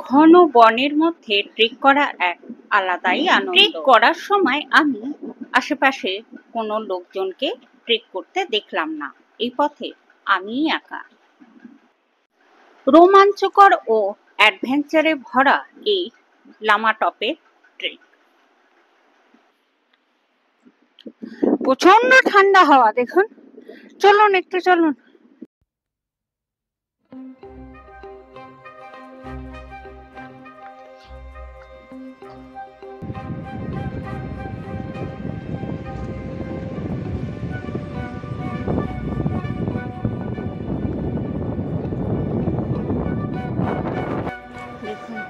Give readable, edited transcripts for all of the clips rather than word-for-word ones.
ঘন বনের মধ্যে ট্রেক করা এক আলাদাই আনন্দ। ট্রেক করার সময় আমি আশেপাশে কোনো লোকজনকে ট্রেক করতে দেখলাম না। এই পথে আমিই একা। রোমাঞ্চকর ও অ্যাডভেঞ্চারে ভরা এই লামাটপের ট্রেক। প্রচন্ড ঠান্ডা হাওয়া, দেখুন। চলুন একটু চলুন। দেখুন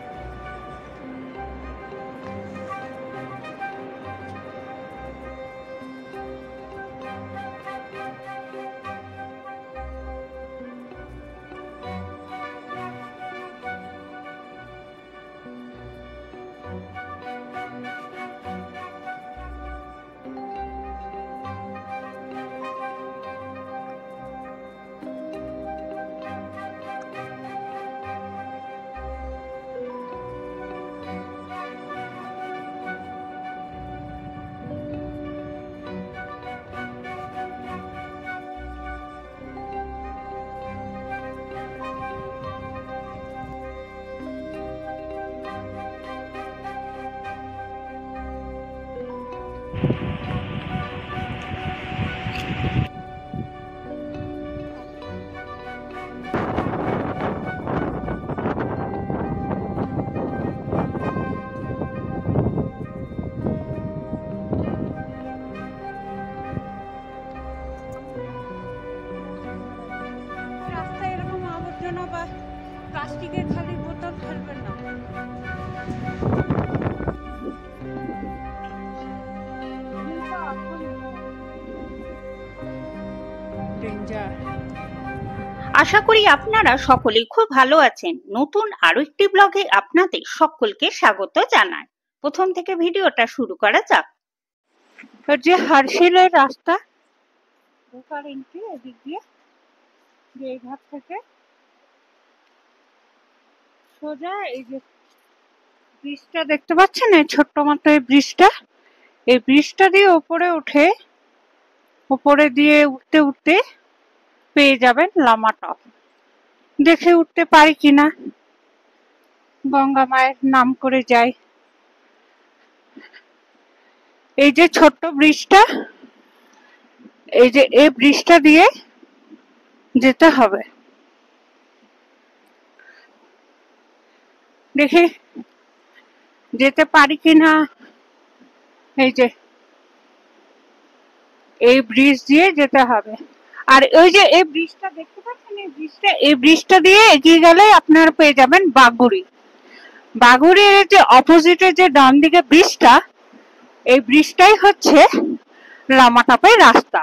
রাস্তায় এরকম আবর্জনা বা প্লাস্টিকের খালি বোতল ফেলবেন না। আশা করি আপনারা সকলেই খুব ভালো আছেন। নতুন আরো একটি ব্লগে আপনাদের সকলকে স্বাগত জানাই। প্রথম থেকে ভিডিওটা শুরু করা যাক। যে হার্শিলের রাস্তা, এদিক দিয়ে এই ঘাট থেকে সোজা এই যে ব্রিজটা দেখতে পাচ্ছেন, এই ছোট্ট মতো এই ব্রিজটা দিয়ে উপরে দিয়ে উঠতে উঠতে পেয়ে যাবেন লামাটপ। দেখে উঠতে পারি কিনা, গঙ্গা মায়ের নাম করে যাই। এই যে ছোট্ট ব্রিজটা, এই ব্রিজটা দিয়ে যেতে হবে। দেখি যেতে পারি কিনা। এই ব্রিজ দিয়ে যেতে হবে। আর ওই যে এই ব্রিজটা দেখতে পাচ্ছেন, এই ব্রিজটা দিয়ে এগিয়ে গেলে আপনারা পেয়ে যাবেন বাগুড়ির যে অপোজিটে যে ডান দিকে ব্রিজটা, এই ব্রিজটাই হচ্ছে লামাটপের রাস্তা।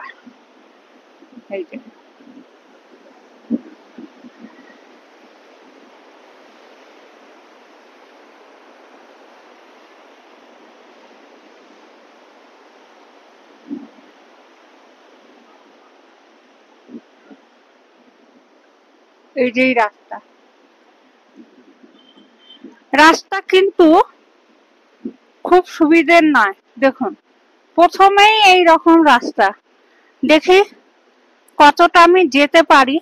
এই যে রাস্তা কিন্তু খুব সুবিধের নয়। দেখুন, প্রথমেই এই রকম রাস্তা। দেখি কতটা আমি যেতে পারি।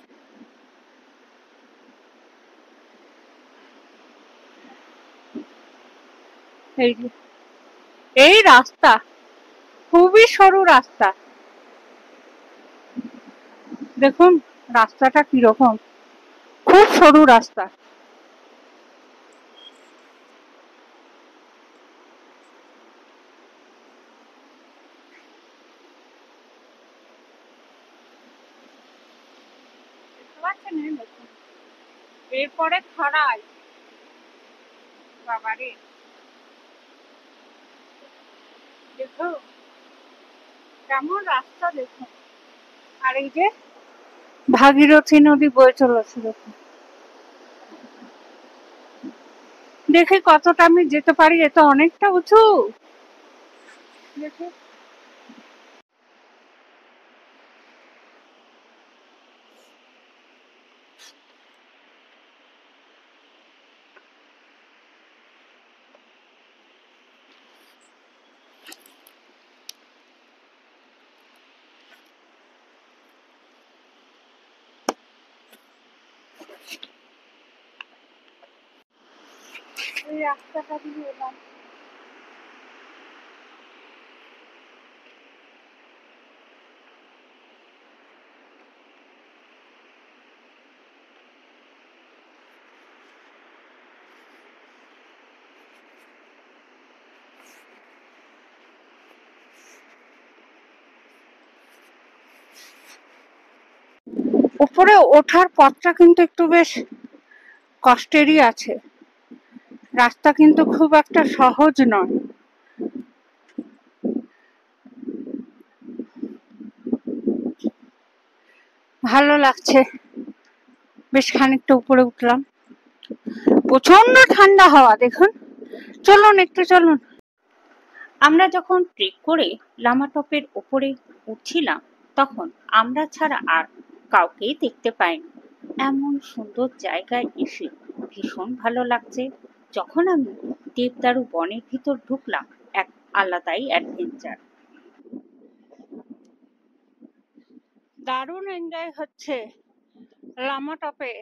এই রাস্তা খুবই সরু রাস্তা। দেখুন রাস্তাটা কিরকম, খুব সরু রাস্তা। এরপরে খাড়াই, বাবারে দেখো কেমন রাস্তা, দেখুন। আর এই যে ভাগীরথী নদী বয়ে চলেছে, দেখুন। দেখি কতটা আমি যেতে পারি। এটা অনেকটা উঁচু। দেখি এই রাস্তাটা দিয়ে এলাম। উপরে ওঠার পথটা কিন্তু একটু বেশ কষ্টেরই আছে, রাস্তা কিন্তু খুব একটা সহজ নয়। ভালো লাগছে, বেশ খানিকটা উপরে উঠলাম, প্রচন্ড ঠান্ডা হাওয়া দেখুন। চলুন একটু চলুন। আমরা যখন ট্রেক করে লামাটপের উপরে উঠছিলাম তখন আমরা ছাড়া আর কাউকেই দেখতে পাইনি। এমন সুন্দর জায়গায় এসে ভীষণ ভালো লাগছে। যখন আমি দেবদারু বনের ভিতর ঢুকলাম, এক আলাদাই অ্যাডভেঞ্চার। দারুণ এনজয় হচ্ছে। লামাটপে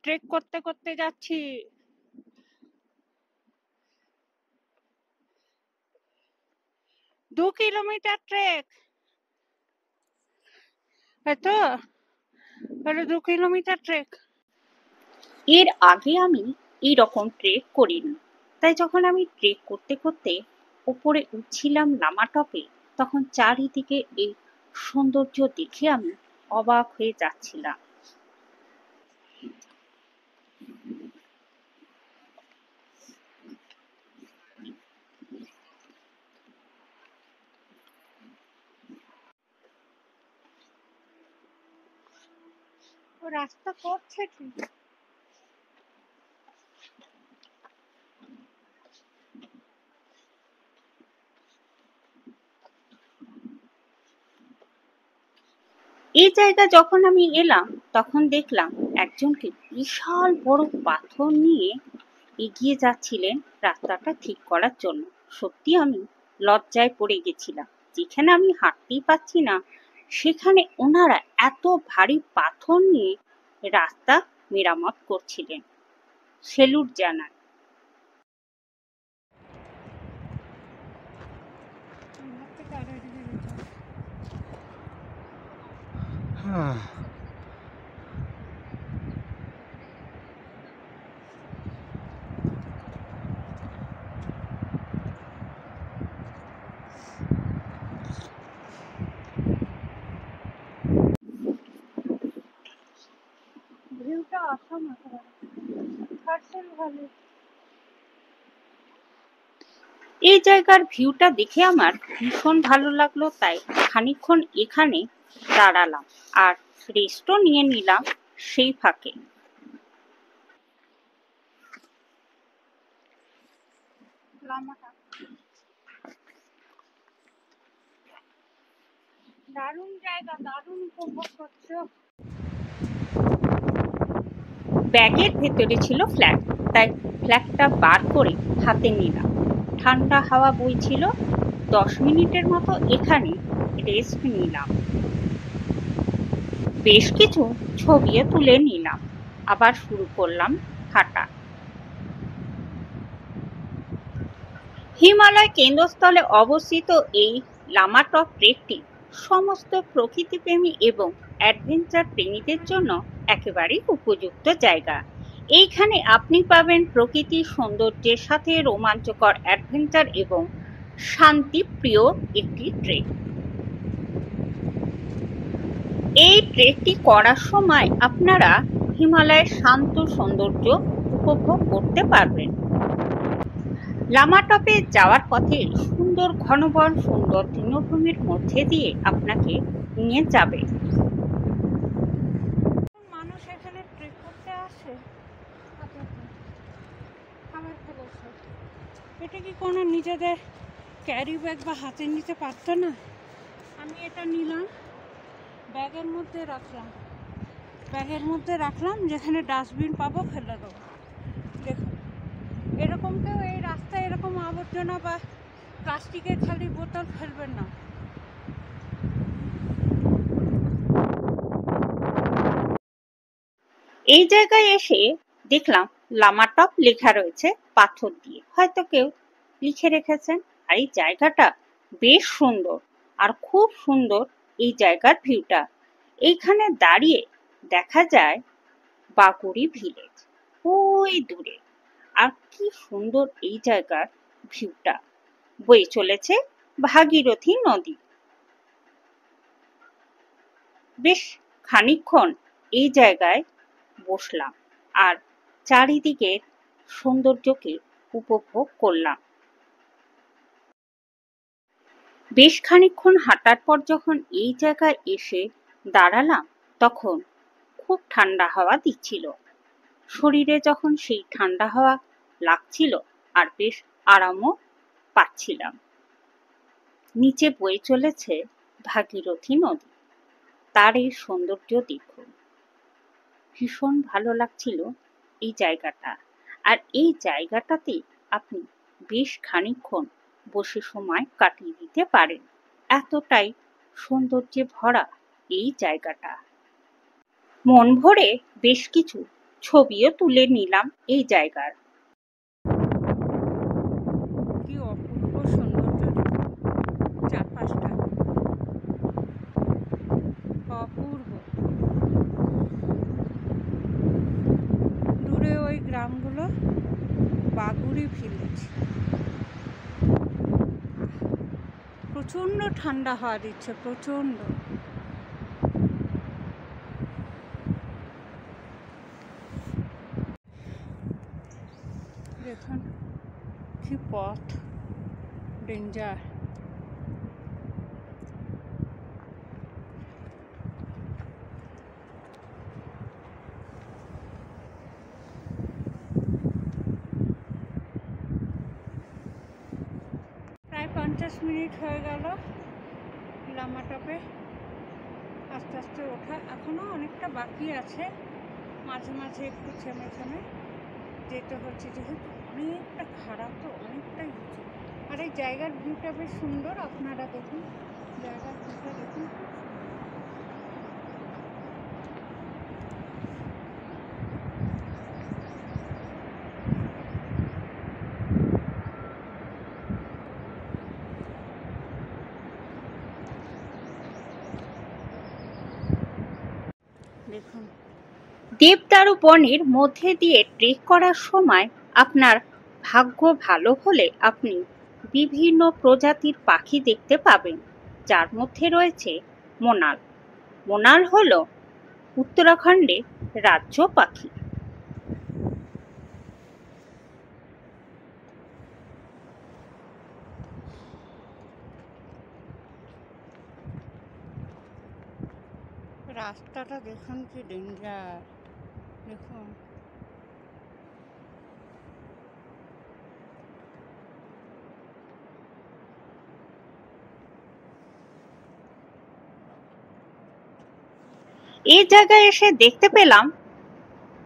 ট্রেক করতে করতে যাচ্ছি। 2 কিলোমিটার ট্রেক, তো 2 কিলোমিটার ট্রেক। এর আগে আমি এইরকম ট্রেক করিনি, তাই যখন আমি ট্রেক করতে করতে উপরে উঠছিলাম লামাটপে, তখন চারিদিকে এই সৌন্দর্য দেখে আমি অবাক হয়ে যাচ্ছিলাম। রাস্তা করছে ঠিক। এই জায়গা যখন আমি এলাম তখন দেখলাম একজনকে বিশাল বড় পাথর নিয়ে এগিয়ে যাচ্ছিলেন রাস্তাটা ঠিক করার জন্য। সত্যি আমি লজ্জায় পড়ে গেছিলাম, যেখানে আমি হাঁটতেই পাচ্ছি না সেখানে ওনারা এত ভারী পাথর নিয়ে রাস্তা মেরামত করছিলেন। সেলুট জানাই। ভিউটা অসাধারণ, এই জায়গার ভিউটা দেখে আমার ভীষণ ভালো লাগলো, তাই খানিকক্ষণ এখানে দাঁড়ালাম আর রেস্টও নিয়ে নিলাম সেই ফাঁকে। দারুণ জায়গা, দারুণ উপভোগ করছো। ব্যাগের ভেতরে ছিল ফ্ল্যাগ, তাই ফ্ল্যাগটা বার করে হাতে নিলাম। ঠান্ডা হাওয়া বইছিল। 10 মিনিটের মতো এখানে রেস্ট নিলাম। বেশ কিছু ছবিও তুলে নিলাম। আবার শুরু করলাম হাঁটা। হিমালয় কেন্দ্রস্থলে অবস্থিত এই লামাটপ ট্রেকটি সমস্ত প্রকৃতিপ্রেমী এবং অ্যাডভেঞ্চার প্রেমীদের জন্য একেবারেই উপযুক্ত জায়গা। এইখানে আপনি পাবেন প্রকৃতির সৌন্দর্যের সাথে রোমাঞ্চকর অ্যাডভেঞ্চার এবং শান্তিপ্রিয় একটি ট্রেক। এই ট্রেকটি করার সময় আপনারা হিমালয়ের শান্ত সৌন্দর্য উপভোগ করতে পারবেন। লামাটপে যাওয়ার পথে সুন্দর ঘনবন, সুন্দর তৃণভূমির মধ্যে দিয়ে আপনাকে নিয়ে যাবে। মানুষ এখানে ট্রেক করতে আসে। এটা কি কোনো নিজেদের ক্যারি ব্যাগ বা হাতে নিতে পারতো না? আমি এটা নিলাম, ব্যাগের মধ্যে রাখলাম, যেখানে ডাস্টবিন পাবো ফেলে দেবো। দেখুন, এরকম কেউ এই রাস্তায় এরকম আবর্জনা বা প্লাস্টিকের খালি বোতল ফেলবেন না। এই জায়গায় এসে দেখলাম লামাটপ লেখা রয়েছে পাথর দিয়ে, হয়তো কেউ লিখে রেখেছেন। আর এই জায়গাটা বেশ সুন্দর, আর খুব সুন্দর এই জায়গার ভিউটা। এইখানে দাঁড়িয়ে দেখা যায় বাগুড়ি ভিলেজ ওই দূরে। আর কি সুন্দর এই জায়গার ভিউটা। বয়ে চলেছে ভাগীরথী নদী। বেশ খানিকক্ষণ এই জায়গায় বসলাম আর চারিদিকের সৌন্দর্যকে উপভোগ করলাম। বেশ খানিকক্ষণ হাঁটার পর যখন এই জায়গায় এসে দাঁড়ালাম, তখন খুব ঠান্ডা হাওয়া দিচ্ছিল। শরীরে যখন সেই ঠান্ডা হাওয়া লাগছিল আর বেশ আরামও পাচ্ছিলাম। নিচে বয়ে চলেছে ভাগীরথী নদী। তার এই সৌন্দর্য দেখুন, ভীষণ ভালো লাগছিল এই জায়গাটা। আর এই জায়গাটাতে আপনি বেশ খানিকক্ষণ বসে সময় কাটিয়ে দিতে পারেন, এতটাই সৌন্দর্যে ভরা এই জায়গাটা। মন ভরে বেশ কিছু ছবিও তুলে নিলাম এই জায়গার। কি অপূর্ব সৌন্দর্য, চারপাশটা অপূর্ব। দূরে ওই গ্রামগুলো বাগুড়ি ভিলেজ। প্রচন্ড ঠান্ডা হাওয়া দিচ্ছে, প্রচন্ড। দেখুন কি পথ, ডেঞ্জার। প্রায় 50 মিনিট হয়ে গেল লামাটপে আস্তে আস্তে ওঠা। এখনো অনেকটা বাকি আছে, মাঝে মাঝে একটু থেমে থেমে যেতে হচ্ছে, যেহেতু অনেকটা খারাপ, তো অনেকটাই উঁচু। আর এই জায়গার ভিউটা বেশ সুন্দর, আপনারা দেখুন জায়গার ভিউটা দেখুন। দেখুন দেবদারু বনের মধ্যে দিয়ে ট্রেক করার সময় আপনার ভাগ্য ভালো হলে আপনি বিভিন্ন প্রজাতির পাখি দেখতে পাবেন, যার মধ্যে রয়েছে মোনাল। মোনাল হলো উত্তরাখণ্ডের রাজ্য পাখি। রাস্তাটা দেখুন কি ডেঞ্জার, দেখুন। এই জায়গায় এসে দেখতে পেলাম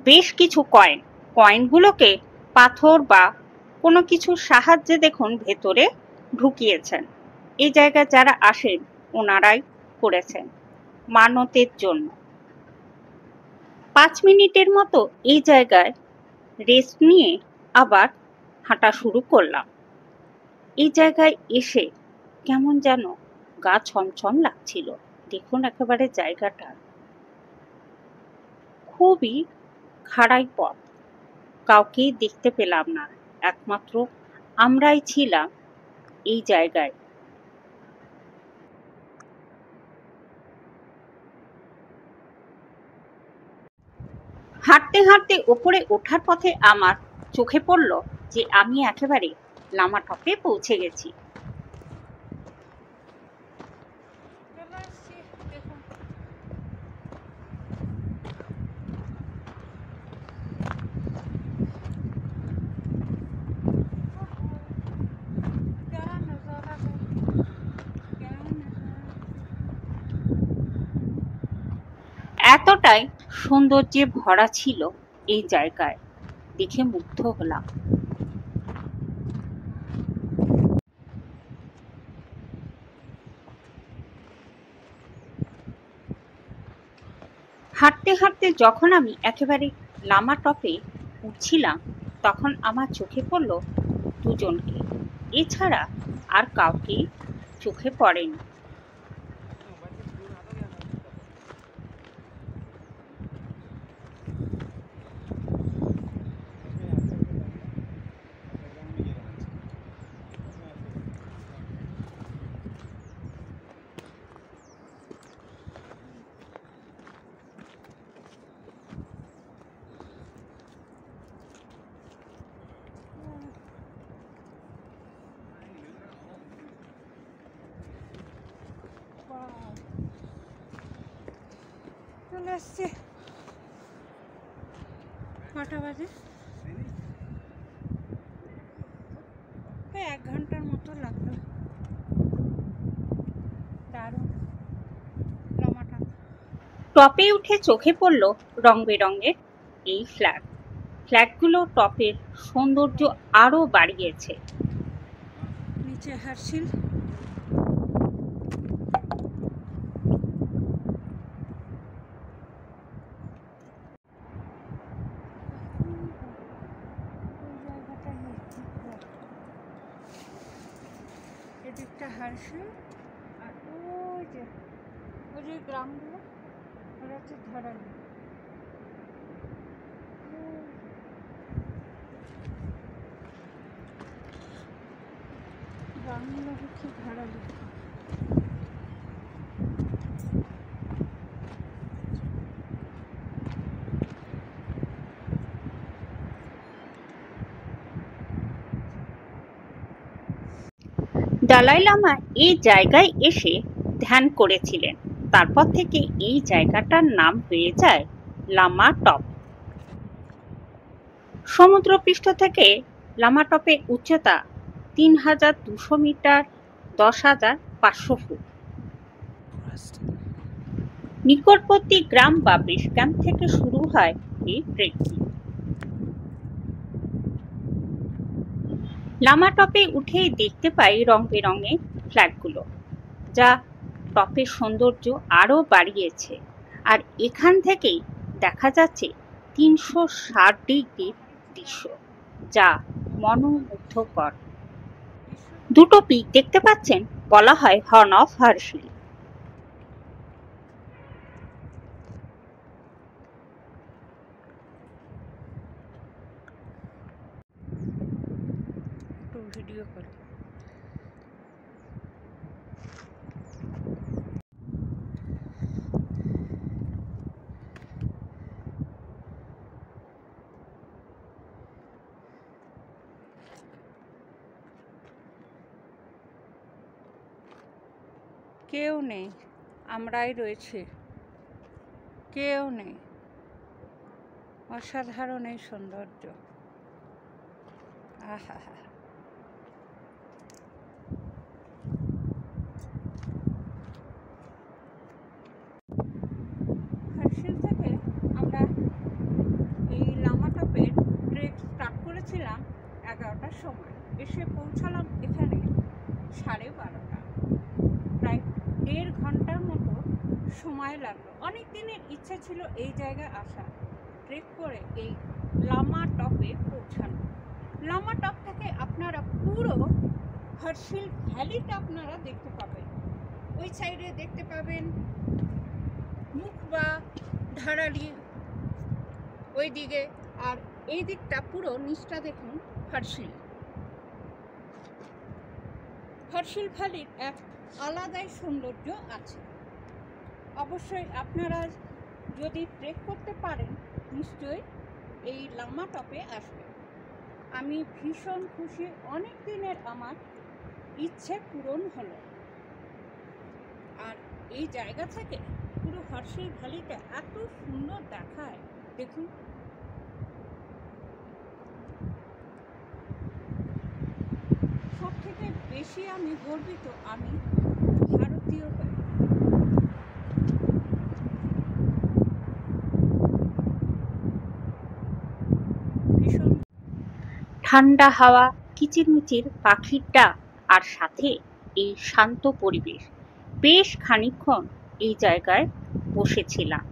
বেশ কিছু কয়েন। কয়েনগুলোকে পাথর বা কোনো কিছুর সাহায্যে দেখুন ভেতরে ঢুকিয়েছেন। এই জায়গায় যারা আসেন ওনারাই করেছেন মানতের জন্য। 5 মিনিটের মতো এই জায়গায় রেস্ট নিয়ে আবার হাঁটা শুরু করলাম। এই জায়গায় এসে কেমন যেন গা ছমছম লাগছিল। দেখুন একেবারে জায়গাটা খুবই খাড়াই পথ, কাউকেই দেখতে পেলাম না, একমাত্র আমরাই ছিলাম এই জায়গায়। হাঁটতে হাঁটতে ওপরে ওঠার পথে আমার চোখে পড়ল যে আমি একেবারে লামাটপে পৌঁছে গেছি। এতটাই সৌন্দর্যে ভরা ছিল এই জায়গায়, দেখে মুগ্ধ হলাম। হাঁটতে হাঁটতে যখন আমি একেবারে লামাটপে উঠছিলাম তখন আমার চোখে পড়ল দুজনকে, এছাড়া আর কাউকে চোখে পড়েনি। চলে আসছে, কটা বাজে? 1 ঘন্টার মতো লাগলো। দারুণ লামাটা। টপে উঠে চোখে পড়ল রং বেরঙের এই ফ্ল্যাগ। ফ্ল্যাগগুলো টপের সৌন্দর্য আরো বাড়িয়েছে। নিচে হার্শিল, এদিকটা হার্শিল, আর ওই যে গ্রামগুলো ওরা হচ্ছে ধরালি। গ্রামগুলো হচ্ছে ধরালি। দালাই লামা এই জায়গায় এসে ধ্যান করেছিলেন। তারপর থেকে এই জায়গাটার নাম হয়ে যায় লামা টপ। সমুদ্রপৃষ্ঠ থেকে লামা টপের উচ্চতা ৩,২০০ মিটার, ১০,৫০০ ফুট। নিকটবর্তী গ্রাম বা বেস ক্যাম্প থেকে শুরু হয় এই ট্রেকটি। লামা টপে উঠেই দেখতে পাই রং বেরঙের ফ্ল্যাগগুলো, যা টপের সৌন্দর্য আরো বাড়িয়েছে। আর এখান থেকেই দেখা যাচ্ছে ৩৬০ ডিগ্রির দৃশ্য, যা মনোমুগ্ধকর। দুটো পিক দেখতে পাচ্ছেন, বলা হয় হর্ন অফ হার্শিল। ভিডিও করি। কেউ নেই, আমরাই রয়েছি, কেউ নেই। অসাধারণ এই সৌন্দর্য, আহা হা। হার্শিল থেকে আমরা এই লামা টপের ট্রেক স্টার্ট করেছিলাম 11টার সময়। এসে পৌঁছালাম এখানে 12:30। প্রায় 1.5 ঘন্টার মতো সময় লাগলো। অনেক দিনের ইচ্ছে ছিল এই জায়গায় আসা, ট্রেক করে এই লামা টপে পৌঁছানো। লামা টপ থেকে আপনারা পুরো হার্শিল ভ্যালিটা আপনারা দেখতে পাবেন। ওই সাইডে দেখতে পাবেন মুখ বা ধারালি ওই দিকে, আর এই দিকটা পুরো নিচটা দেখুন হার্শিল। হার্শিল ভ্যালির এক আলাদাই সৌন্দর্য আছে। অবশ্যই আপনারা যদি ট্রেক করতে পারেন, নিশ্চয়ই এই লামা টপে আসবেন। আমি ভীষণ খুশি, অনেক দিনের আমার ইচ্ছে পূরণ হলো। আর এই জায়গা থেকে পুরো হার্শিল ভ্যালিটা এত সুন্দর দেখায়, দেখুন। সব থেকে বেশি আমি গর্বিত, আমি ভারতীয় হয়ে। ভীষণ ঠান্ডা হাওয়া, কিচিরমিচির পাখির ডাক, আর সাথে এই শান্ত পরিবেশ। বেশ খানিকক্ষণ এই জায়গায় বসেছিলাম।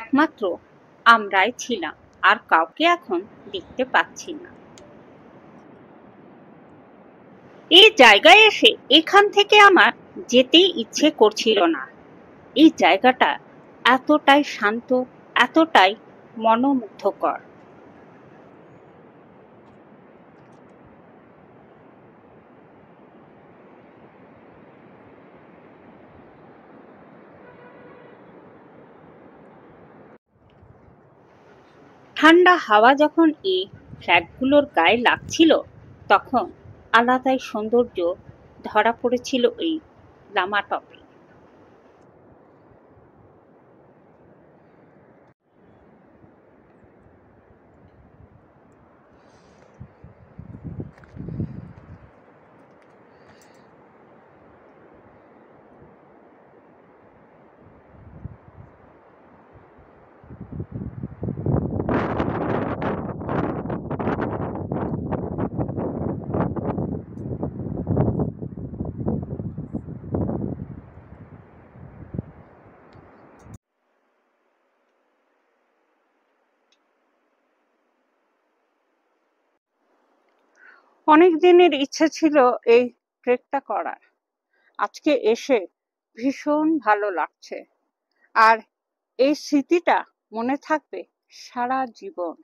একমাত্র আমরাই ছিলাম, আর কাউকে এখন দেখতে পাচ্ছি না। এই জায়গায় এসে এখান থেকে আমার যেতেই ইচ্ছে করছিল না। এই জায়গাটা এতটাই শান্ত, এতটাই মনোমুগ্ধকর। ঠান্ডা হাওয়া যখন এই ফ্ল্যাগগুলোর গায়ে লাগছিল, তখন আলাদাই সৌন্দর্য ধরা পড়েছিল এই লামা টপে। অনেক দিনের ইচ্ছে ছিল এই ট্রেকটা করার। আজকে এসে ভীষণ ভালো লাগছে, আর এই স্মৃতিটা মনে থাকবে সারা জীবন।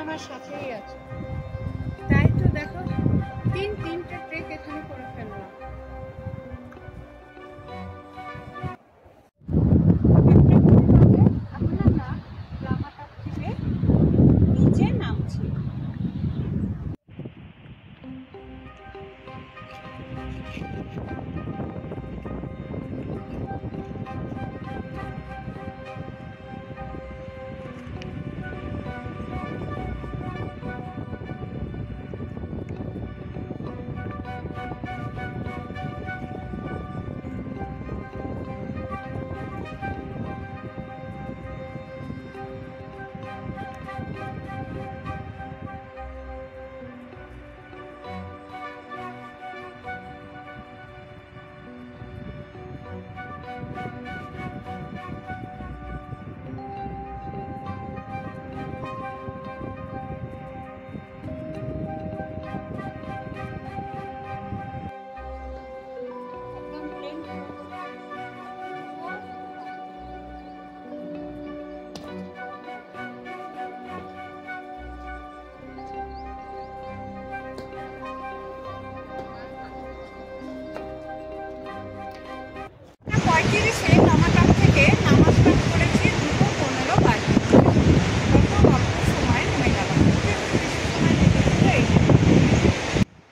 আমার সাথেই আছে, তাই তো দেখো তিনটে ট্রেক এখানে করে ফেললাম। আপনারা লামাটা থেকে নিচে নামছি।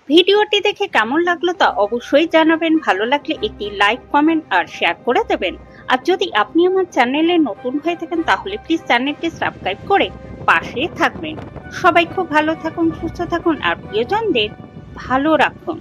ভিডিওটি দেখে কেমন লাগলো তা অবশ্যই জানাবেন। ভালো লাগলে একটি লাইক, কমেন্ট আর শেয়ার করে দেবেন। আর যদি আপনি আমার চ্যানেলে নতুন হয়ে থাকেন তাহলে প্লিজ চ্যানেলটি সাবস্ক্রাইব করে পাশে থাকবেন। সবাই খুব ভালো থাকুন, সুস্থ থাকুন আর প্রিয়জনদের ভালো রাখুন।